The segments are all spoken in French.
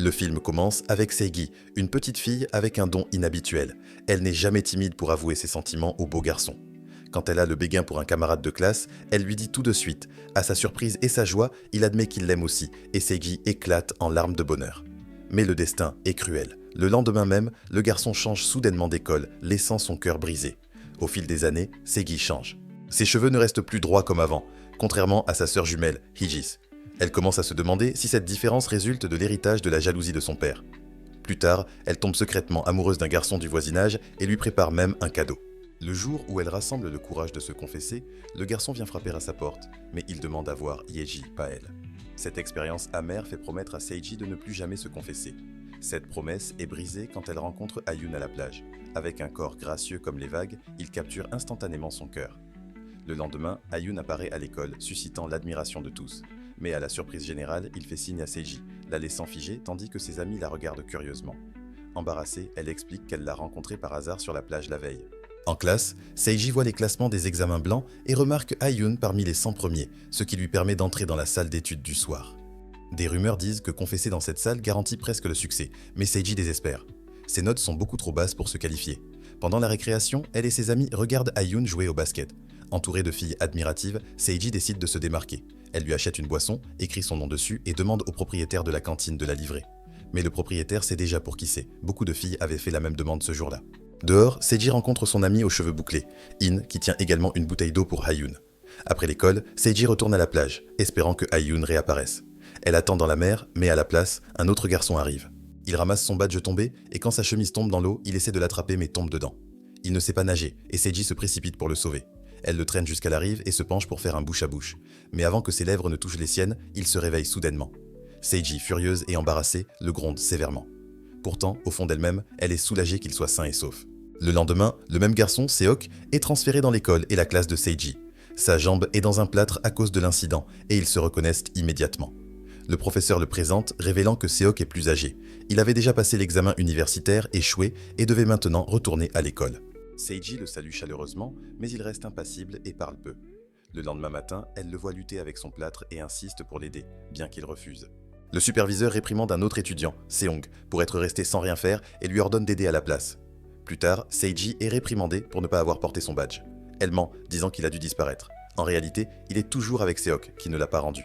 Le film commence avec Seigi, une petite fille avec un don inhabituel. Elle n'est jamais timide pour avouer ses sentiments au beau garçon. Quand elle a le béguin pour un camarade de classe, elle lui dit tout de suite. À sa surprise et sa joie, il admet qu'il l'aime aussi, et Seigi éclate en larmes de bonheur. Mais le destin est cruel. Le lendemain même, le garçon change soudainement d'école, laissant son cœur brisé. Au fil des années, Seigi change. Ses cheveux ne restent plus droits comme avant, contrairement à sa sœur jumelle, Hijis. Elle commence à se demander si cette différence résulte de l'héritage de la jalousie de son père. Plus tard, elle tombe secrètement amoureuse d'un garçon du voisinage et lui prépare même un cadeau. Le jour où elle rassemble le courage de se confesser, le garçon vient frapper à sa porte, mais il demande à voir Yeji, pas elle. Cette expérience amère fait promettre à Seiji de ne plus jamais se confesser. Cette promesse est brisée quand elle rencontre Ayun à la plage. Avec un corps gracieux comme les vagues, il capture instantanément son cœur. Le lendemain, Ayun apparaît à l'école, suscitant l'admiration de tous. Mais à la surprise générale, il fait signe à Seiji, la laissant figée tandis que ses amis la regardent curieusement. Embarrassée, elle explique qu'elle l'a rencontré par hasard sur la plage la veille. En classe, Seiji voit les classements des examens blancs et remarque Ayun parmi les 100 premiers, ce qui lui permet d'entrer dans la salle d'études du soir. Des rumeurs disent que confesser dans cette salle garantit presque le succès, mais Seiji désespère. Ses notes sont beaucoup trop basses pour se qualifier. Pendant la récréation, elle et ses amis regardent Ayun jouer au basket. Entourée de filles admiratives, Seiji décide de se démarquer. Elle lui achète une boisson, écrit son nom dessus et demande au propriétaire de la cantine de la livrer. Mais le propriétaire sait déjà pour qui c'est. Beaucoup de filles avaient fait la même demande ce jour-là. Dehors, Seiji rencontre son ami aux cheveux bouclés, In, qui tient également une bouteille d'eau pour Ayun. Après l'école, Seiji retourne à la plage, espérant que Ayun réapparaisse. Elle attend dans la mer, mais à la place, un autre garçon arrive. Il ramasse son badge tombé, et quand sa chemise tombe dans l'eau, il essaie de l'attraper mais tombe dedans. Il ne sait pas nager, et Seiji se précipite pour le sauver. Elle le traîne jusqu'à la rive et se penche pour faire un bouche à bouche. Mais avant que ses lèvres ne touchent les siennes, il se réveille soudainement. Seiji, furieuse et embarrassée, le gronde sévèrement. Pourtant, au fond d'elle-même, elle est soulagée qu'il soit sain et sauf. Le lendemain, le même garçon, Seok, est transféré dans l'école et la classe de Seiji. Sa jambe est dans un plâtre à cause de l'incident et ils se reconnaissent immédiatement. Le professeur le présente, révélant que Seok est plus âgé. Il avait déjà passé l'examen universitaire, échoué, et devait maintenant retourner à l'école. Seiji le salue chaleureusement, mais il reste impassible et parle peu. Le lendemain matin, elle le voit lutter avec son plâtre et insiste pour l'aider, bien qu'il refuse. Le superviseur réprimande un autre étudiant, Seong, pour être resté sans rien faire et lui ordonne d'aider à la place. Plus tard, Seiji est réprimandé pour ne pas avoir porté son badge. Elle ment, disant qu'il a dû disparaître. En réalité, il est toujours avec Seok, qui ne l'a pas rendu.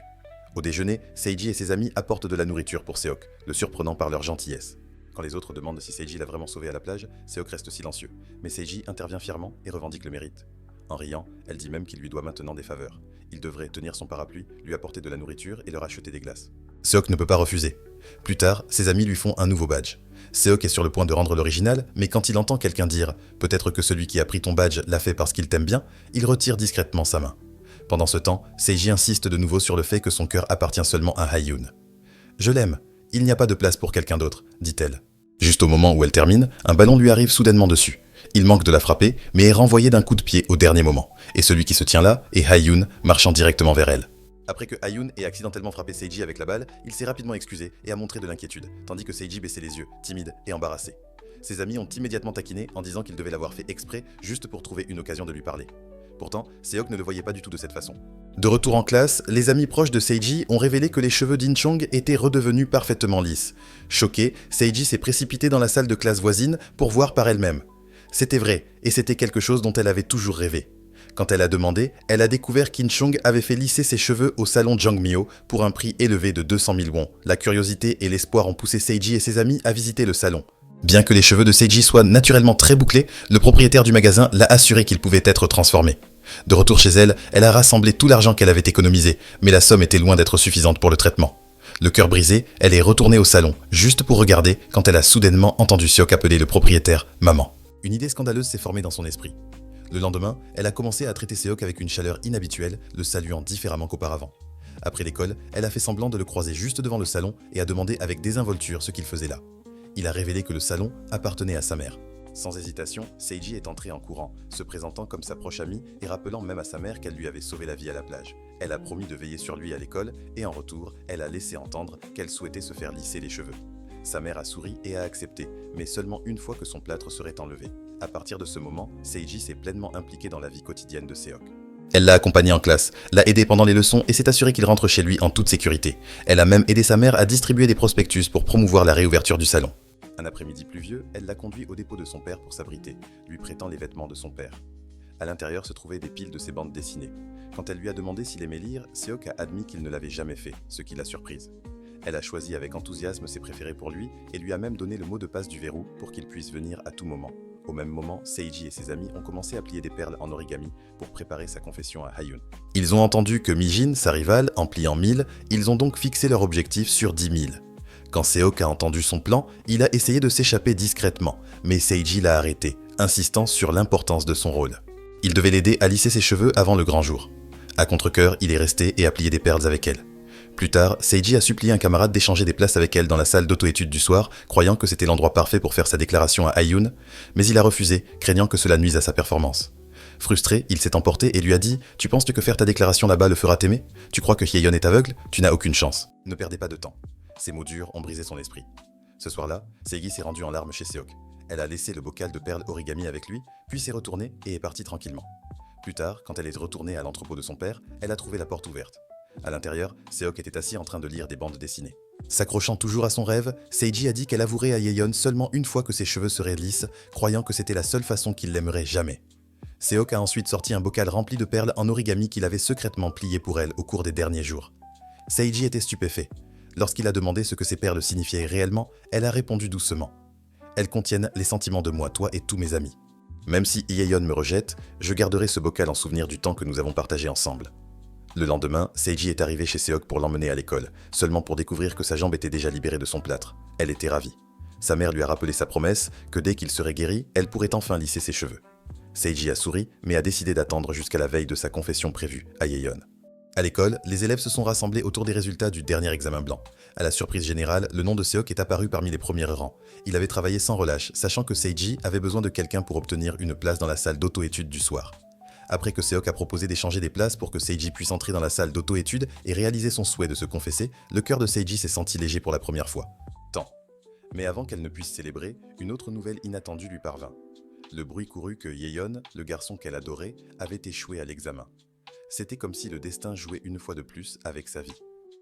Au déjeuner, Seiji et ses amis apportent de la nourriture pour Seok, le surprenant par leur gentillesse. Quand les autres demandent si Seiji l'a vraiment sauvé à la plage, Seok reste silencieux, mais Seiji intervient fièrement et revendique le mérite. En riant, elle dit même qu'il lui doit maintenant des faveurs. Il devrait tenir son parapluie, lui apporter de la nourriture et leur acheter des glaces. Seok ne peut pas refuser. Plus tard, ses amis lui font un nouveau badge. Seok est sur le point de rendre l'original, mais quand il entend quelqu'un dire « Peut-être que celui qui a pris ton badge l'a fait parce qu'il t'aime bien », il retire discrètement sa main. Pendant ce temps, Seiji insiste de nouveau sur le fait que son cœur appartient seulement à Ayun. « Je l'aime, il n'y a pas de place pour quelqu'un d'autre », dit-elle. Juste au moment où elle termine, un ballon lui arrive soudainement dessus. Il manque de la frapper, mais est renvoyé d'un coup de pied au dernier moment. Et celui qui se tient là est Ayun, marchant directement vers elle. Après que Ayun ait accidentellement frappé Seiji avec la balle, il s'est rapidement excusé et a montré de l'inquiétude, tandis que Seiji baissait les yeux, timide et embarrassé. Ses amis ont immédiatement taquiné en disant qu'il devait l'avoir fait exprès juste pour trouver une occasion de lui parler. Pourtant, Seok ne le voyait pas du tout de cette façon. De retour en classe, les amis proches de Seiji ont révélé que les cheveux d'Inchong étaient redevenus parfaitement lisses. Choquée, Seiji s'est précipitée dans la salle de classe voisine pour voir par elle-même. C'était vrai, et c'était quelque chose dont elle avait toujours rêvé. Quand elle a demandé, elle a découvert qu'Inchong avait fait lisser ses cheveux au salon Jangmyo pour un prix élevé de 200 000 won. La curiosité et l'espoir ont poussé Seiji et ses amis à visiter le salon. Bien que les cheveux de Seiji soient naturellement très bouclés, le propriétaire du magasin l'a assuré qu'ils pouvaient être transformés. De retour chez elle, elle a rassemblé tout l'argent qu'elle avait économisé, mais la somme était loin d'être suffisante pour le traitement. Le cœur brisé, elle est retournée au salon, juste pour regarder, quand elle a soudainement entendu Seok appeler le propriétaire « maman ». Une idée scandaleuse s'est formée dans son esprit. Le lendemain, elle a commencé à traiter Seok avec une chaleur inhabituelle, le saluant différemment qu'auparavant. Après l'école, elle a fait semblant de le croiser juste devant le salon et a demandé avec désinvolture ce qu'il faisait là. Il a révélé que le salon appartenait à sa mère. Sans hésitation, Seiji est entrée en courant, se présentant comme sa proche amie et rappelant même à sa mère qu'elle lui avait sauvé la vie à la plage. Elle a promis de veiller sur lui à l'école et en retour, elle a laissé entendre qu'elle souhaitait se faire lisser les cheveux. Sa mère a souri et a accepté, mais seulement une fois que son plâtre serait enlevé. À partir de ce moment, Seiji s'est pleinement impliqué dans la vie quotidienne de Seok. Elle l'a accompagné en classe, l'a aidé pendant les leçons et s'est assurée qu'il rentre chez lui en toute sécurité. Elle a même aidé sa mère à distribuer des prospectus pour promouvoir la réouverture du salon. Un après-midi pluvieux, elle l'a conduit au dépôt de son père pour s'abriter, lui prêtant les vêtements de son père. À l'intérieur se trouvaient des piles de ses bandes dessinées. Quand elle lui a demandé s'il aimait lire, Seok a admis qu'il ne l'avait jamais fait, ce qui l'a surprise. Elle a choisi avec enthousiasme ses préférés pour lui et lui a même donné le mot de passe du verrou pour qu'il puisse venir à tout moment. Au même moment, Seiji et ses amis ont commencé à plier des perles en origami pour préparer sa confession à Hayun. Ils ont entendu que Mijin, sa rivale, en pliant 1000, ils ont donc fixé leur objectif sur 10 000. Quand Seok a entendu son plan, il a essayé de s'échapper discrètement, mais Seiji l'a arrêté, insistant sur l'importance de son rôle. Il devait l'aider à lisser ses cheveux avant le grand jour. À contre-cœur, il est resté et a plié des perles avec elle. Plus tard, Seiji a supplié un camarade d'échanger des places avec elle dans la salle d'auto-étude du soir, croyant que c'était l'endroit parfait pour faire sa déclaration à Hayun, mais il a refusé, craignant que cela nuise à sa performance. Frustré, il s'est emporté et lui a dit « Tu penses que faire ta déclaration là-bas le fera t'aimer ? Tu crois que Hyeon est aveugle ? Tu n'as aucune chance. Ne perdez pas de temps. » Ces mots durs ont brisé son esprit. Ce soir-là, Seigi s'est rendue en larmes chez Seok. Elle a laissé le bocal de perles origami avec lui, puis s'est retournée et est partie tranquillement. Plus tard, quand elle est retournée à l'entrepôt de son père, elle a trouvé la porte ouverte. À l'intérieur, Seok était assis en train de lire des bandes dessinées. S'accrochant toujours à son rêve, Seiji a dit qu'elle avouerait à Hyeon seulement une fois que ses cheveux seraient lisses, croyant que c'était la seule façon qu'il l'aimerait jamais. Seok a ensuite sorti un bocal rempli de perles en origami qu'il avait secrètement plié pour elle au cours des derniers jours. Seiji était stupéfait. Lorsqu'il a demandé ce que ces perles signifiaient réellement, elle a répondu doucement. « Elles contiennent les sentiments de moi, toi et tous mes amis. Même si Hyeon me rejette, je garderai ce bocal en souvenir du temps que nous avons partagé ensemble. » Le lendemain, Seiji est arrivé chez Seok pour l'emmener à l'école, seulement pour découvrir que sa jambe était déjà libérée de son plâtre. Elle était ravie. Sa mère lui a rappelé sa promesse que dès qu'il serait guéri, elle pourrait enfin lisser ses cheveux. Seiji a souri, mais a décidé d'attendre jusqu'à la veille de sa confession prévue à Hyeon. À l'école, les élèves se sont rassemblés autour des résultats du dernier examen blanc. À la surprise générale, le nom de Seok est apparu parmi les premiers rangs. Il avait travaillé sans relâche, sachant que Seiji avait besoin de quelqu'un pour obtenir une place dans la salle d'auto-étude du soir. Après que Seok a proposé d'échanger des places pour que Seiji puisse entrer dans la salle d'auto-étude et réaliser son souhait de se confesser, le cœur de Seiji s'est senti léger pour la première fois. Tant. Mais avant qu'elle ne puisse célébrer, une autre nouvelle inattendue lui parvint. Le bruit courut que Hyeon, le garçon qu'elle adorait, avait échoué à l'examen. C'était comme si le destin jouait une fois de plus avec sa vie.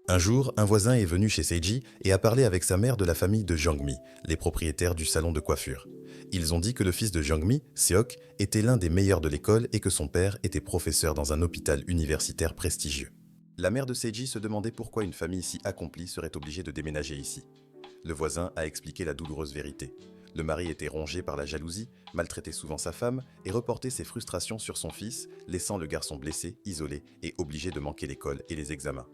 Un jour, un voisin est venu chez Seiji et a parlé avec sa mère de la famille de Jangmi, les propriétaires du salon de coiffure. Ils ont dit que le fils de Jangmi, Seok, était l'un des meilleurs de l'école et que son père était professeur dans un hôpital universitaire prestigieux. La mère de Seiji se demandait pourquoi une famille si accomplie serait obligée de déménager ici. Le voisin a expliqué la douloureuse vérité. Le mari était rongé par la jalousie, maltraitait souvent sa femme et reportait ses frustrations sur son fils, laissant le garçon blessé, isolé et obligé de manquer l'école et les examens.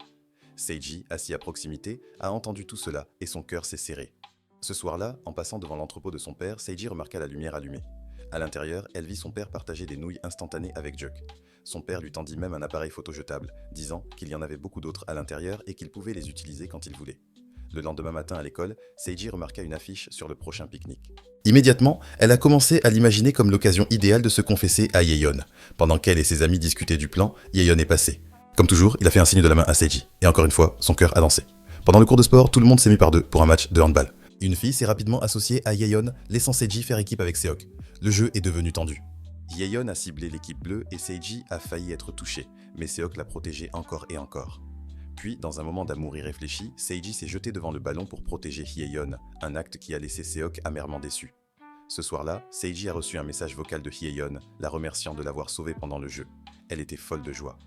Seiji, assis à proximité, a entendu tout cela et son cœur s'est serré. Ce soir-là, en passant devant l'entrepôt de son père, Seiji remarqua la lumière allumée. À l'intérieur, elle vit son père partager des nouilles instantanées avec Juk. Son père lui tendit même un appareil photo jetable, disant qu'il y en avait beaucoup d'autres à l'intérieur et qu'il pouvait les utiliser quand il voulait. Le lendemain matin à l'école, Seiji remarqua une affiche sur le prochain pique-nique. Immédiatement, elle a commencé à l'imaginer comme l'occasion idéale de se confesser à Hyeon. Pendant qu'elle et ses amis discutaient du plan, Hyeon est passé. Comme toujours, il a fait un signe de la main à Seiji. Et encore une fois, son cœur a dansé. Pendant le cours de sport, tout le monde s'est mis par deux pour un match de handball. Une fille s'est rapidement associée à Hyeon, laissant Seiji faire équipe avec Seok. Le jeu est devenu tendu. Hyeon a ciblé l'équipe bleue et Seiji a failli être touché, mais Seok l'a protégé encore et encore. Puis, dans un moment d'amour irréfléchi, Seiji s'est jeté devant le ballon pour protéger Hyeon, un acte qui a laissé Seok amèrement déçu. Ce soir-là, Seiji a reçu un message vocal de Hyeon, la remerciant de l'avoir sauvée pendant le jeu. Elle était folle de joie.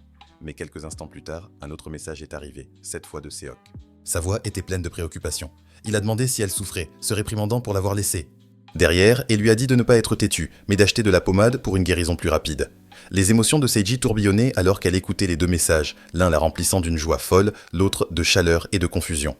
Mais quelques instants plus tard, un autre message est arrivé, cette fois de Seok. Sa voix était pleine de préoccupation. Il a demandé si elle souffrait, se réprimandant pour l'avoir laissée. Derrière, il lui a dit de ne pas être têtue, mais d'acheter de la pommade pour une guérison plus rapide. Les émotions de Seiji tourbillonnaient alors qu'elle écoutait les deux messages, l'un la remplissant d'une joie folle, l'autre de chaleur et de confusion.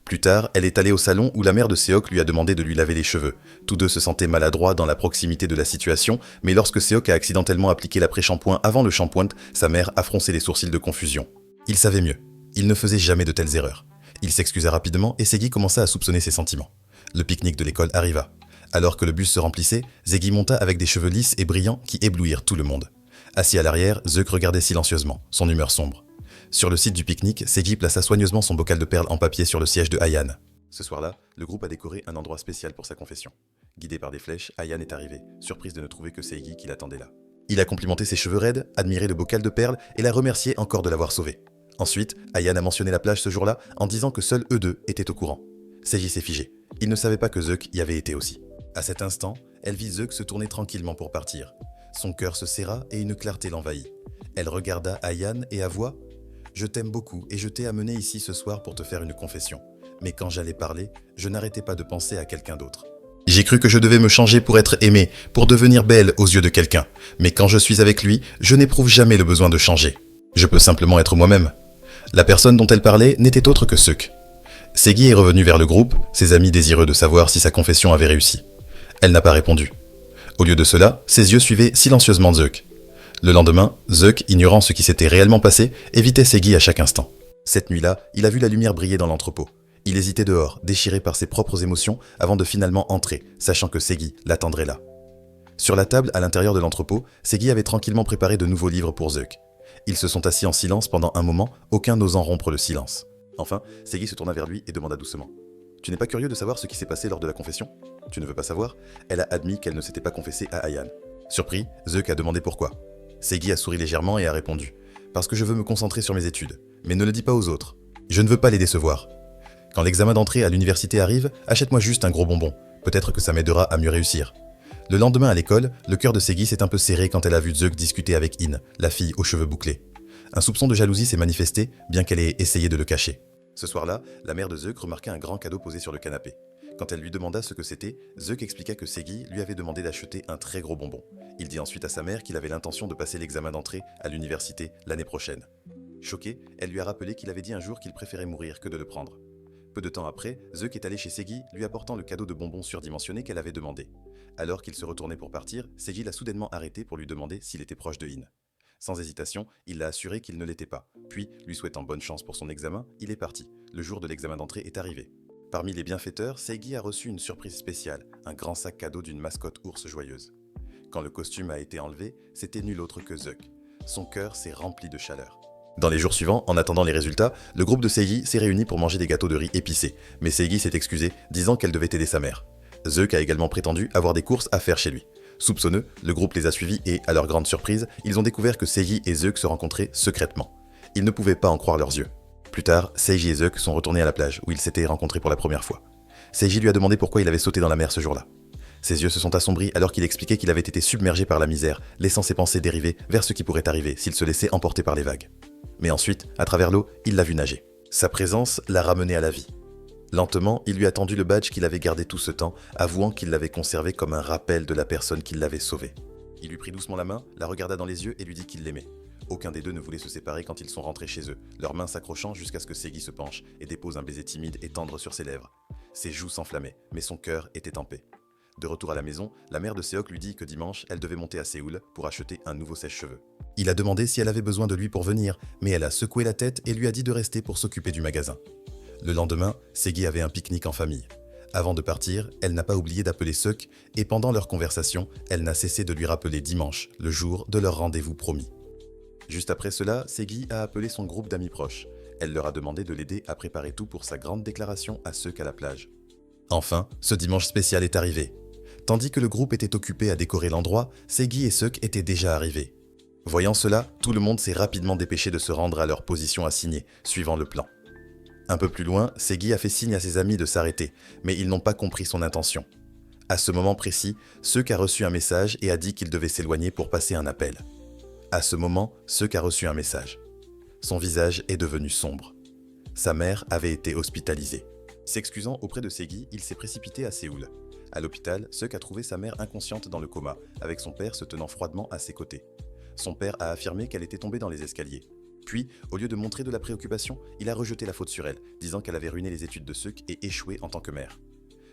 Plus tard, elle est allée au salon où la mère de Seok lui a demandé de lui laver les cheveux. Tous deux se sentaient maladroits dans la proximité de la situation, mais lorsque Seok a accidentellement appliqué l'après-shampoing avant le shampoing, sa mère a froncé les sourcils de confusion. Il savait mieux. Il ne faisait jamais de telles erreurs. Il s'excusa rapidement et Seigi commença à soupçonner ses sentiments. Le pique-nique de l'école arriva. Alors que le bus se remplissait, Seigi monta avec des cheveux lisses et brillants qui éblouirent tout le monde. Assis à l'arrière, Zeuk regardait silencieusement, son humeur sombre. Sur le site du pique-nique, Seiji plaça soigneusement son bocal de perles en papier sur le siège de Ayan. Ce soir-là, le groupe a décoré un endroit spécial pour sa confession. Guidé par des flèches, Ayan est arrivé, surprise de ne trouver que Seigi qui l'attendait là. Il a complimenté ses cheveux raides, admiré le bocal de perles et l'a remercié encore de l'avoir sauvé. Ensuite, Ayaan a mentionné la plage ce jour-là en disant que seuls eux deux étaient au courant. Seji s'est figé. Il ne savait pas que Zeuk y avait été aussi. À cet instant, elle vit Zeuk se tourner tranquillement pour partir. Son cœur se serra et une clarté l'envahit. Elle regarda Ayaan et avoua « Je t'aime beaucoup et je t'ai amené ici ce soir pour te faire une confession. Mais quand j'allais parler, je n'arrêtais pas de penser à quelqu'un d'autre. J'ai cru que je devais me changer pour être aimée, pour devenir belle aux yeux de quelqu'un. Mais quand je suis avec lui, je n'éprouve jamais le besoin de changer. Je peux simplement être moi-même. » La personne dont elle parlait n'était autre que Seuk. Segi est revenue vers le groupe, ses amis désireux de savoir si sa confession avait réussi. Elle n'a pas répondu. Au lieu de cela, ses yeux suivaient silencieusement Zeuk. Le lendemain, Zeuk, ignorant ce qui s'était réellement passé, évitait Segi à chaque instant. Cette nuit-là, il a vu la lumière briller dans l'entrepôt. Il hésitait dehors, déchiré par ses propres émotions, avant de finalement entrer, sachant que Segi l'attendrait là. Sur la table, à l'intérieur de l'entrepôt, Segi avait tranquillement préparé de nouveaux livres pour Zeuk. Ils se sont assis en silence pendant un moment, aucun n'osant rompre le silence. Enfin, Segi se tourna vers lui et demanda doucement « Tu n'es pas curieux de savoir ce qui s'est passé lors de la confession ? Tu ne veux pas savoir ?» Elle a admis qu'elle ne s'était pas confessée à Ayaan. Surpris, Zeuk a demandé pourquoi. Segi a souri légèrement et a répondu « Parce que je veux me concentrer sur mes études. Mais ne le dis pas aux autres. Je ne veux pas les décevoir. Quand l'examen d'entrée à l'université arrive, achète-moi juste un gros bonbon. Peut-être que ça m'aidera à mieux réussir. » Le lendemain à l'école, le cœur de Segi s'est un peu serré quand elle a vu Zeuk discuter avec In, la fille aux cheveux bouclés. Un soupçon de jalousie s'est manifesté, bien qu'elle ait essayé de le cacher. Ce soir-là, la mère de Zeuk remarqua un grand cadeau posé sur le canapé. Quand elle lui demanda ce que c'était, Zeuk expliqua que Segi lui avait demandé d'acheter un très gros bonbon. Il dit ensuite à sa mère qu'il avait l'intention de passer l'examen d'entrée à l'université l'année prochaine. Choquée, elle lui a rappelé qu'il avait dit un jour qu'il préférait mourir que de le prendre. Peu de temps après, Zeuk est allé chez Segi, lui apportant le cadeau de bonbons surdimensionné qu'elle avait demandé. Alors qu'il se retournait pour partir, Segi l'a soudainement arrêté pour lui demander s'il était proche de In. Sans hésitation, il l'a assuré qu'il ne l'était pas. Puis, lui souhaitant bonne chance pour son examen, il est parti. Le jour de l'examen d'entrée est arrivé. Parmi les bienfaiteurs, Segi a reçu une surprise spéciale, un grand sac cadeau d'une mascotte ours joyeuse. Quand le costume a été enlevé, c'était nul autre que Zeuk. Son cœur s'est rempli de chaleur. Dans les jours suivants, en attendant les résultats, le groupe de Segi s'est réuni pour manger des gâteaux de riz épicés, mais Segi s'est excusée, disant qu'elle devait aider sa mère. Zeuk a également prétendu avoir des courses à faire chez lui. Soupçonneux, le groupe les a suivis et, à leur grande surprise, ils ont découvert que Segi et Zeuk se rencontraient secrètement. Ils ne pouvaient pas en croire leurs yeux. Plus tard, Seiji et Zeuk sont retournés à la plage, où ils s'étaient rencontrés pour la première fois. Seiji lui a demandé pourquoi il avait sauté dans la mer ce jour-là. Ses yeux se sont assombris alors qu'il expliquait qu'il avait été submergé par la misère, laissant ses pensées dériver vers ce qui pourrait arriver s'il se laissait emporter par les vagues. Mais ensuite, à travers l'eau, il l'a vu nager. Sa présence l'a ramené à la vie. Lentement, il lui a tendu le badge qu'il avait gardé tout ce temps, avouant qu'il l'avait conservé comme un rappel de la personne qui l'avait sauvé. Il lui prit doucement la main, la regarda dans les yeux et lui dit qu'il l'aimait. Aucun des deux ne voulait se séparer quand ils sont rentrés chez eux, leurs mains s'accrochant jusqu'à ce que Segi se penche et dépose un baiser timide et tendre sur ses lèvres. Ses joues s'enflammaient, mais son cœur était en paix. De retour à la maison, la mère de Seok lui dit que dimanche, elle devait monter à Séoul pour acheter un nouveau sèche-cheveux. Il a demandé si elle avait besoin de lui pour venir, mais elle a secoué la tête et lui a dit de rester pour s'occuper du magasin. Le lendemain, Segi avait un pique-nique en famille. Avant de partir, elle n'a pas oublié d'appeler Seok et pendant leur conversation, elle n'a cessé de lui rappeler dimanche, le jour de leur rendez-vous promis. Juste après cela, Segi a appelé son groupe d'amis proches. Elle leur a demandé de l'aider à préparer tout pour sa grande déclaration à Seok à la plage. Enfin, ce dimanche spécial est arrivé. Tandis que le groupe était occupé à décorer l'endroit, Segi et Seok étaient déjà arrivés. Voyant cela, tout le monde s'est rapidement dépêché de se rendre à leur position assignée, suivant le plan. Un peu plus loin, Segi a fait signe à ses amis de s'arrêter, mais ils n'ont pas compris son intention. À ce moment précis, Seok a reçu un message et a dit qu'il devait s'éloigner pour passer un appel. À ce moment, Seok a reçu un message. Son visage est devenu sombre. Sa mère avait été hospitalisée. S'excusant auprès de Segi, il s'est précipité à Séoul. À l'hôpital, Seok a trouvé sa mère inconsciente dans le coma, avec son père se tenant froidement à ses côtés. Son père a affirmé qu'elle était tombée dans les escaliers. Puis, au lieu de montrer de la préoccupation, il a rejeté la faute sur elle, disant qu'elle avait ruiné les études de Seok et échoué en tant que mère.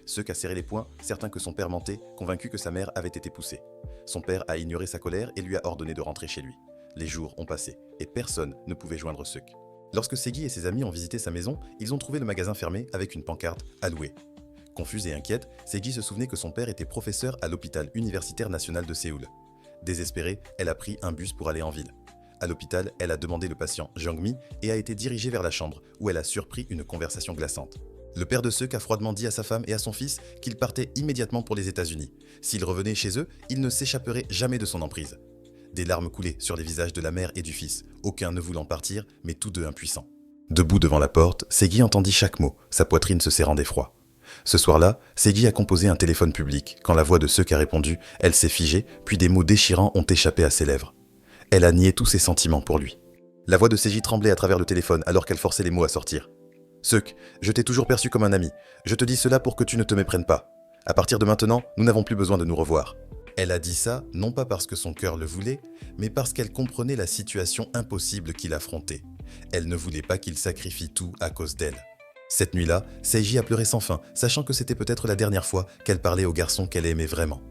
Seok a serré les poings, certain que son père mentait, convaincu que sa mère avait été poussée. Son père a ignoré sa colère et lui a ordonné de rentrer chez lui. Les jours ont passé, et personne ne pouvait joindre Seok. Lorsque Segi et ses amis ont visité sa maison, ils ont trouvé le magasin fermé avec une pancarte « À louer ». Confuse et inquiète, Segi se souvenait que son père était professeur à l'hôpital universitaire national de Séoul. Désespérée, elle a pris un bus pour aller en ville. À l'hôpital, elle a demandé le patient Jang-mi et a été dirigée vers la chambre, où elle a surpris une conversation glaçante. Le père de Seok a froidement dit à sa femme et à son fils qu'il partait immédiatement pour les États-Unis. S'il revenait chez eux, il ne s'échapperait jamais de son emprise. Des larmes coulaient sur les visages de la mère et du fils, aucun ne voulant partir, mais tous deux impuissants. Debout devant la porte, Segui entendit chaque mot, sa poitrine se serrant d'effroi. Ce soir-là, Segui a composé un téléphone public. Quand la voix de ceux qui a répondu, elle s'est figée, puis des mots déchirants ont échappé à ses lèvres. Elle a nié tous ses sentiments pour lui. La voix de Segui tremblait à travers le téléphone alors qu'elle forçait les mots à sortir. « Seuk, je t'ai toujours perçu comme un ami. Je te dis cela pour que tu ne te méprennes pas. À partir de maintenant, nous n'avons plus besoin de nous revoir. » Elle a dit ça, non pas parce que son cœur le voulait, mais parce qu'elle comprenait la situation impossible qu'il affrontait. Elle ne voulait pas qu'il sacrifie tout à cause d'elle. Cette nuit-là, Seiji a pleuré sans fin, sachant que c'était peut-être la dernière fois qu'elle parlait au garçon qu'elle aimait vraiment.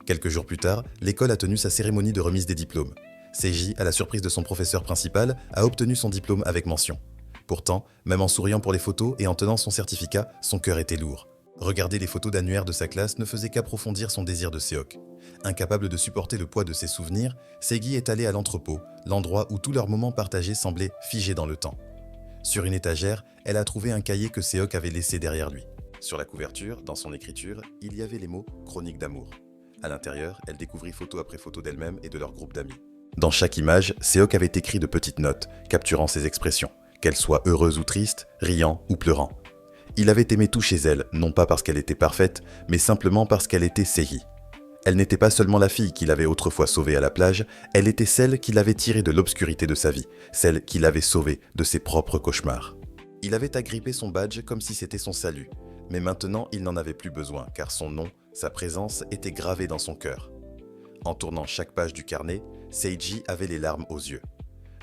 Quelques jours plus tard, l'école a tenu sa cérémonie de remise des diplômes. Seiji, à la surprise de son professeur principal, a obtenu son diplôme avec mention. Pourtant, même en souriant pour les photos et en tenant son certificat, son cœur était lourd. Regarder les photos d'annuaire de sa classe ne faisait qu'approfondir son désir de Seok. Incapable de supporter le poids de ses souvenirs, Segui est allée à l'entrepôt, l'endroit où tous leurs moments partagés semblaient figés dans le temps. Sur une étagère, elle a trouvé un cahier que Seok avait laissé derrière lui. Sur la couverture, dans son écriture, il y avait les mots « Chronique d'amour ». À l'intérieur, elle découvrit photo après photo d'elle-même et de leur groupe d'amis. Dans chaque image, Seok avait écrit de petites notes, capturant ses expressions, qu'elles soient heureuses ou tristes, riant ou pleurant. Il avait aimé tout chez elle, non pas parce qu'elle était parfaite, mais simplement parce qu'elle était Seiji. Elle n'était pas seulement la fille qu'il avait autrefois sauvée à la plage, elle était celle qui l'avait tirée de l'obscurité de sa vie, celle qui l'avait sauvée de ses propres cauchemars. Il avait agrippé son badge comme si c'était son salut, mais maintenant il n'en avait plus besoin, car son nom, sa présence était gravée dans son cœur. En tournant chaque page du carnet, Seiji avait les larmes aux yeux.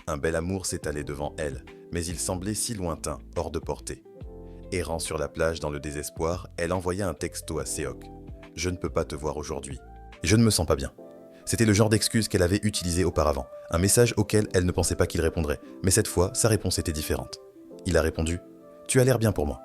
Un bel amour s'étalait devant elle, mais il semblait si lointain, hors de portée. Errant sur la plage dans le désespoir, elle envoya un texto à Seok. « Je ne peux pas te voir aujourd'hui. Je ne me sens pas bien. » C'était le genre d'excuse qu'elle avait utilisé auparavant, un message auquel elle ne pensait pas qu'il répondrait, mais cette fois, sa réponse était différente. Il a répondu « Tu as l'air bien pour moi. »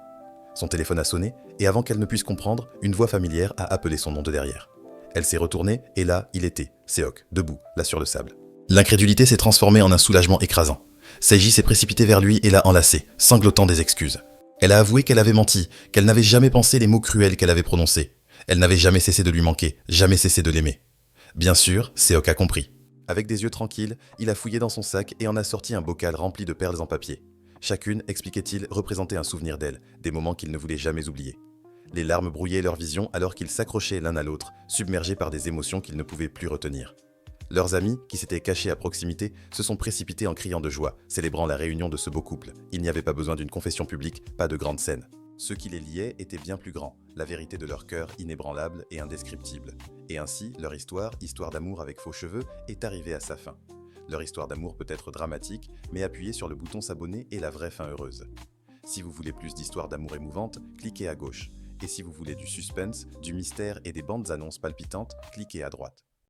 Son téléphone a sonné, et avant qu'elle ne puisse comprendre, une voix familière a appelé son nom de derrière. Elle s'est retournée, et là, il était, Seok, debout, là sur le sable. L'incrédulité s'est transformée en un soulagement écrasant. Seiji s'est précipité vers lui et l'a enlacé, sanglotant des excuses. Elle a avoué qu'elle avait menti, qu'elle n'avait jamais pensé les mots cruels qu'elle avait prononcés. Elle n'avait jamais cessé de lui manquer, jamais cessé de l'aimer. Bien sûr, Seok a compris. Avec des yeux tranquilles, il a fouillé dans son sac et en a sorti un bocal rempli de perles en papier. Chacune, expliquait-il, représentait un souvenir d'elle, des moments qu'il ne voulait jamais oublier. Les larmes brouillaient leur vision alors qu'ils s'accrochaient l'un à l'autre, submergés par des émotions qu'ils ne pouvaient plus retenir. Leurs amis, qui s'étaient cachés à proximité, se sont précipités en criant de joie, célébrant la réunion de ce beau couple. Il n'y avait pas besoin d'une confession publique, pas de grande scène. Ce qui les liait était bien plus grand, la vérité de leur cœur inébranlable et indescriptible. Et ainsi, leur histoire d'amour avec faux cheveux, est arrivée à sa fin. Leur histoire d'amour peut être dramatique, mais appuyez sur le bouton s'abonner est la vraie fin heureuse. Si vous voulez plus d'histoires d'amour émouvantes, cliquez à gauche. Et si vous voulez du suspense, du mystère et des bandes annonces palpitantes, cliquez à droite.